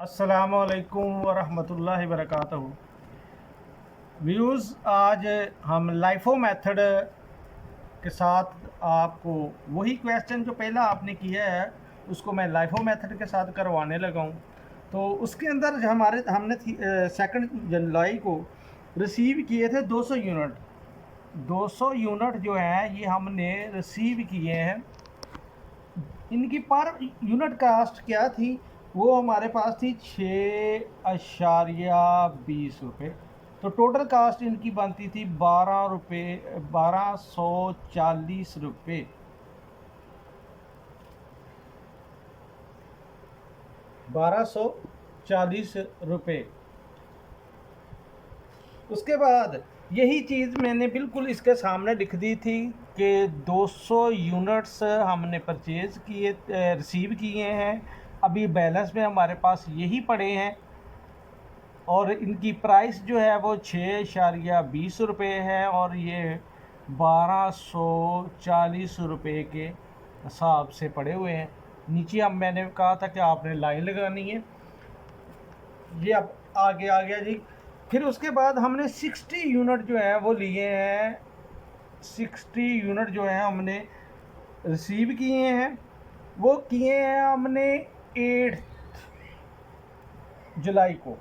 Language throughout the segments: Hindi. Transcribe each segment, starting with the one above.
अस्सलामुअलैकुम वरहमतुल्लाहि वबरकातुहू। व्यूज़, आज हम लाइफो मेथड के साथ आपको वही क्वेश्चन जो पहला आपने किया है उसको मैं लाइफो मेथड के साथ करवाने लगा हूँ। तो उसके अंदर जो हमने 2 जुलाई को रिसीव किए थे 200 यूनिट। 200 यूनिट जो है ये हमने रिसीव किए हैं। इनकी पर यूनिट कास्ट क्या थी? वो हमारे पास थी 6.20 रुपये। तो टोटल कास्ट इनकी बनती थी 1240 रुपये। 1240 रुपये। उसके बाद यही चीज़ मैंने बिल्कुल इसके सामने लिख दी थी कि 200 यूनिट्स हमने परचेज़ किए, रिसीव किए हैं। अभी बैलेंस में हमारे पास यही पड़े हैं और इनकी प्राइस जो है वो 6.20 रुपये है और ये 1240 रुपये के हिसाब से पड़े हुए हैं। नीचे अब मैंने कहा था कि आपने लाइन लगानी है। ये अब आगे आ गया जी। फिर उसके बाद हमने 60 यूनिट जो है वो लिए हैं। 60 यूनिट जो है हमने रिसीव किए हैं। वो किए हैं हमने 8 जुलाई को।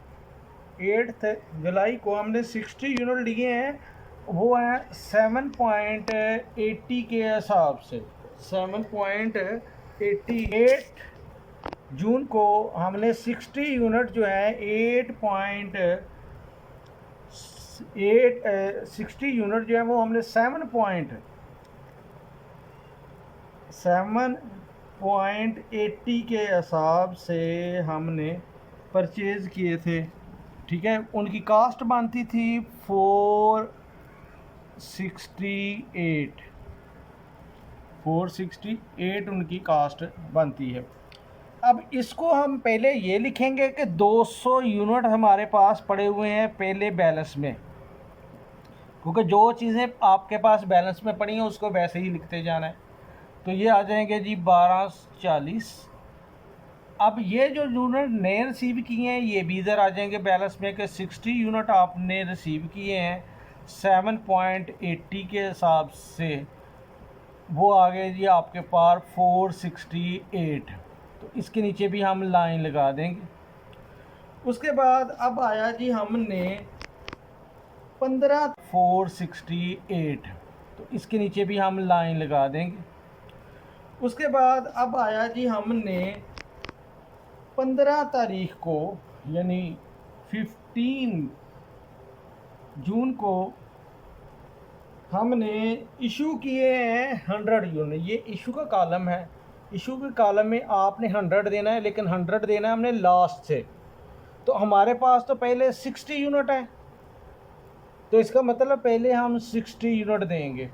8 जुलाई को हमने 60 यूनिट लिए हैं। वो हैं 7.80 के हिसाब से। 7.88 जून को हमने 60 यूनिट जो है 60 यूनिट जो है वो हमने 7.80 के हिसाब से हमने परचेज़ किए थे। ठीक है, उनकी कास्ट बनती थी 468 उनकी कास्ट बनती है। अब इसको हम पहले ये लिखेंगे कि 200 यूनिट हमारे पास पड़े हुए हैं पहले बैलेंस में, क्योंकि जो चीज़ें आपके पास बैलेंस में पड़ी हैं उसको वैसे ही लिखते जाना है। तो ये आ जाएंगे जी 1240। अब ये जो यूनिट नए रिसीव किए हैं ये भी इधर आ जाएंगे बैलेंस में कि 60 यूनिट आपने रिसीव किए हैं 7.80 के हिसाब से। वो आ गए जी आपके पास 468। तो इसके नीचे भी हम लाइन लगा देंगे। उसके बाद अब आया जी हमने 468। तो इसके नीचे भी हम लाइन लगा देंगे। उसके बाद अब आया जी हमने 15 तारीख को यानी 15 जून को हमने इशू किए हैं 100 यूनिट। ये इशू का कॉलम है। इशू के कॉलम में आपने 100 देना है, लेकिन 100 देना है हमने लास्ट से। तो हमारे पास तो पहले 60 यूनिट है, तो इसका मतलब पहले हम 60 यूनिट देंगे।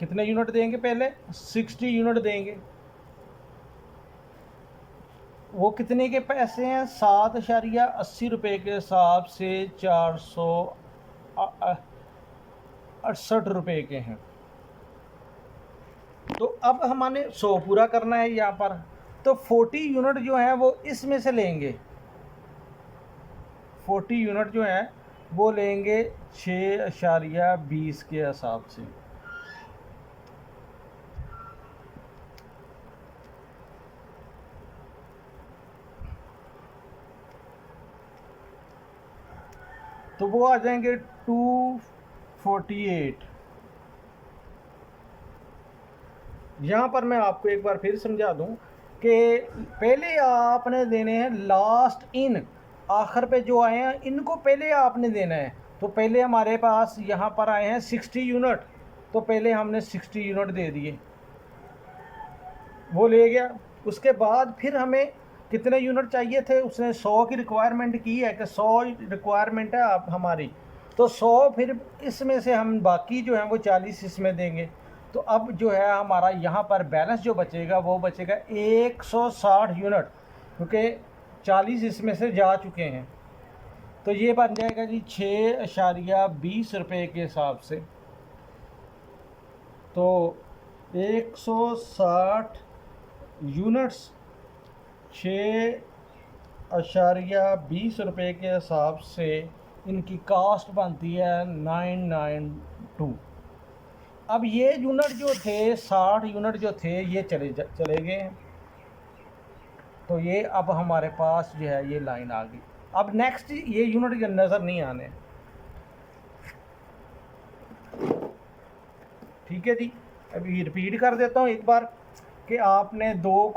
कितने यूनिट देंगे? पहले 60 यूनिट देंगे। वो कितने के पैसे हैं? 7.80 रुपये के हिसाब से 468 रुपये के हैं। तो अब हमारे 100 पूरा करना है यहाँ पर। तो 40 यूनिट जो है वो इसमें से लेंगे। 40 यूनिट जो है वो लेंगे 6.20 के हिसाब से। तो वो आ जाएंगे 248। यहाँ पर मैं आपको एक बार फिर समझा दूँ कि पहले आपने देने हैं लास्ट इन, आखिर पे जो आए हैं इनको पहले आपने देना है। तो पहले हमारे पास यहाँ पर आए हैं 60 यूनिट, तो पहले हमने 60 यूनिट दे दिए, वो ले गया। उसके बाद फिर हमें कितने यूनिट चाहिए थे? उसने 100 की रिक्वायरमेंट की है कि 100 रिक्वायरमेंट है आप हमारी, तो 100 फिर इसमें से हम बाकी जो है वो 40 इसमें देंगे। तो अब जो है हमारा यहाँ पर बैलेंस जो बचेगा वो बचेगा 160 यूनिट, क्योंकि 40 इसमें से जा चुके हैं। तो ये बन जाएगा जी 6.20 रुपये के हिसाब से। तो 160 यूनिट्स 6.20 रुपये के हिसाब से इनकी कास्ट बनती है 992। अब ये यूनिट जो थे 60 यूनिट जो थे ये चले गए हैं, तो ये अब हमारे पास जो है ये लाइन आ गई। अब नेक्स्ट ये यूनिट जो नज़र नहीं आने, ठीक है जी। अभी रिपीट कर देता हूँ एक बार कि आपने जून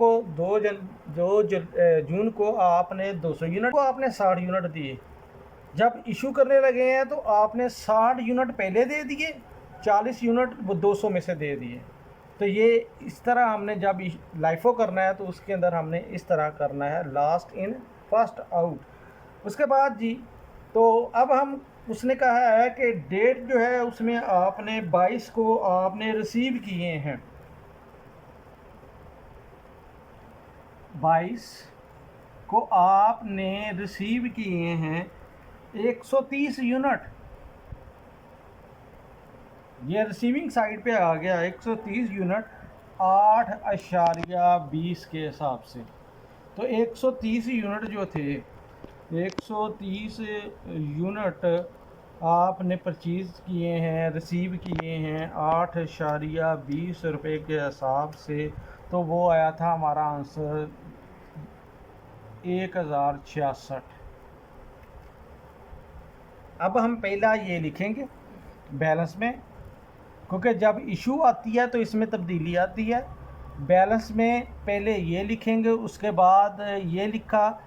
को आपने 200 यूनिट को आपने 60 यूनिट दिए। जब इशू करने लगे हैं तो आपने 60 यूनिट पहले दे दिए, 40 यूनिट वो 200 में से दे दिए। तो ये इस तरह हमने जब लाइफो करना है तो उसके अंदर हमने इस तरह करना है, लास्ट इन फर्स्ट आउट। उसके बाद जी तो अब हम उसने कहा है कि डेट जो है उसमें आपने 22 को आपने रिसीव किए हैं, 22 को आपने रिसीव किए हैं 130 यूनिट। ये रिसीविंग साइड पे आ गया 130 यूनिट 8.20 के हिसाब से। तो 130 यूनिट जो थे, 130 यूनिट आपने परचेज़ किए हैं, रिसीव किए हैं 8.20 रुपये के हिसाब से। तो वो आया था हमारा आंसर 1066। अब हम पहला ये लिखेंगे बैलेंस में, क्योंकि जब इशू आती है तो इसमें तब्दीली आती है। बैलेंस में पहले ये लिखेंगे, उसके बाद ये लिखा।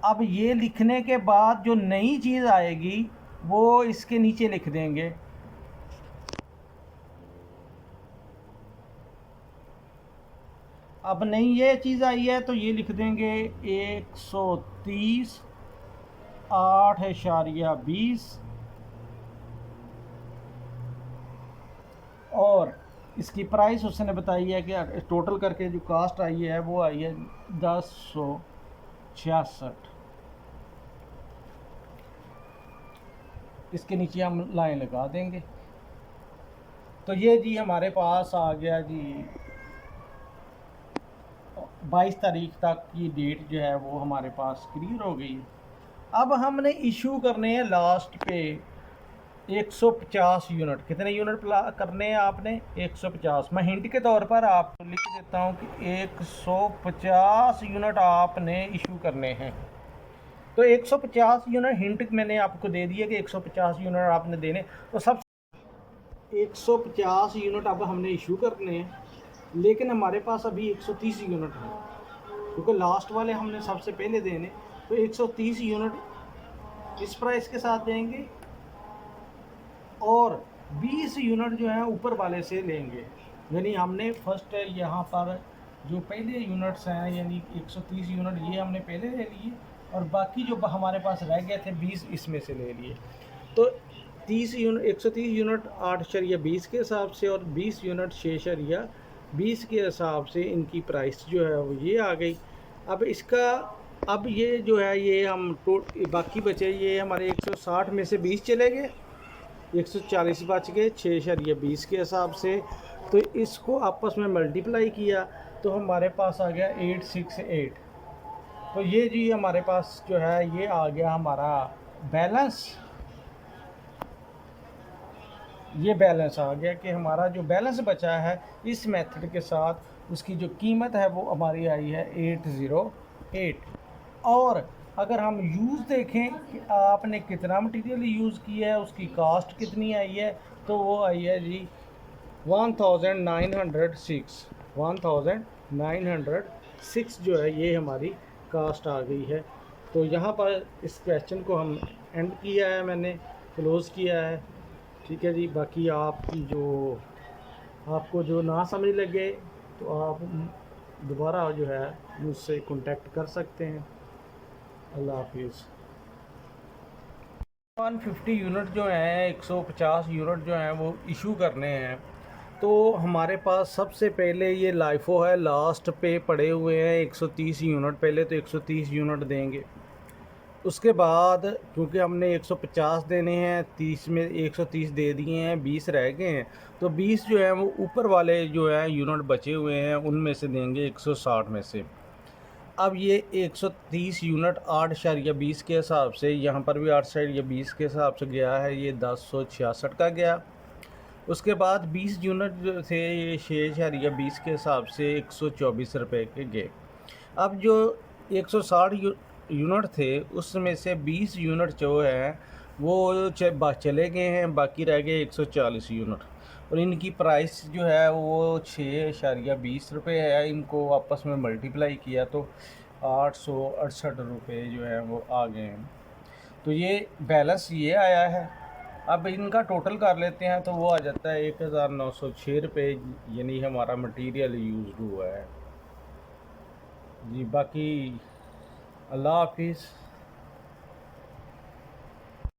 अब ये लिखने के बाद जो नई चीज़ आएगी वो इसके नीचे लिख देंगे। अब नई ये चीज़ आई है तो ये लिख देंगे 130 8.20 और इसकी प्राइस उसने बताई है कि टोटल करके जो कास्ट आई है वो आई है 1066। इसके नीचे हम लाइन लगा देंगे। तो ये जी हमारे पास आ गया जी 22 तारीख तक की डेट जो है वो हमारे पास क्लियर हो गई। अब हमने इशू करने हैं लास्ट पे 150 यूनिट। कितने यूनिट करने हैं आपने? 150। मैं हिंट के तौर पर आपको लिख देता हूँ कि 150 यूनिट आपने इशू करने हैं। तो 150 यूनिट हिंट मैंने आपको दे दिया कि 150 यूनिट आपने देने। तो सब 150 यूनिट अब हमने इशू करने हैं, लेकिन हमारे पास अभी 130 यूनिट है क्योंकि लास्ट वाले हमने सबसे पहले देने। तो 130 यूनिट इस प्राइस के साथ देंगे और 20 यूनिट जो है ऊपर वाले से लेंगे। यानी हमने फर्स्ट यहाँ पर जो पहले यूनिट्स हैं यानी 130 यूनिट ये हमने पहले ले लिए और बाकी जो हमारे पास रह गए थे 20 इसमें से ले लिए। तो 30 यूनिट 130 यूनिट 8.20 के हिसाब से और 20 यूनिट 6.20 के हिसाब से इनकी प्राइस जो है वो ये आ गई। अब ये जो है ये हम बाकी बचे ये हमारे 160 में से 20 चले गए, 140 बच गए 6.20 के हिसाब से। तो इसको आपस में मल्टीप्लाई किया तो हमारे पास आ गया 868। तो ये जी हमारे पास जो है ये आ गया हमारा बैलेंस। ये बैलेंस आ गया कि हमारा जो बैलेंस बचा है इस मेथड के साथ उसकी जो कीमत है वो हमारी आई है 808। और अगर हम यूज़ देखें कि आपने कितना मटेरियल यूज़ किया है उसकी कास्ट कितनी आई है तो वो आई है जी 1906 जो है ये हमारी कास्ट आ गई है। तो यहाँ पर इस क्वेश्चन को हम एंड किया है, मैंने क्लोज़ किया है। ठीक है जी। बाकी आपको जो ना समझ लगे तो आप दोबारा जो है मुझसे कांटेक्ट कर सकते हैं। अल्लाह हाफिज़। 150 यूनिट जो हैं 150 यूनिट जो हैं वो इशू करने हैं। तो हमारे पास सबसे पहले ये लाइफो है, लास्ट पे पड़े हुए हैं 130 यूनिट। पहले तो 130 यूनिट देंगे, उसके बाद क्योंकि हमने 150 देने हैं, 30 में 130 दे दिए हैं, 20 रह गए हैं, तो 20 जो है वो ऊपर वाले जो है यूनिट बचे हुए हैं उनमें से देंगे 160 में से। अब ये 130 यूनिट 8.20 के हिसाब से, यहाँ पर भी 8.20 के हिसाब से गया है, ये 1066 का गया। उसके बाद 20 यूनिट जो थे ये 6.20 के हिसाब से 124 रुपये के गए। अब जो 160 यूनिट थे उसमें से 20 यूनिट जो है वो चले गए हैं, बाकी रह गए 140 यूनिट, और इनकी प्राइस जो है वो 6.20 है। इनको आपस में मल्टीप्लाई किया तो 868 रुपये जो है वो आ गए हैं। तो ये बैलेंस ये आया है। अब इनका टोटल कर लेते हैं तो वो आ जाता है 1906 रुपये, यानी हमारा मटेरियल यूज़ हुआ है जी। बाकी अल्लाह हाफिज़।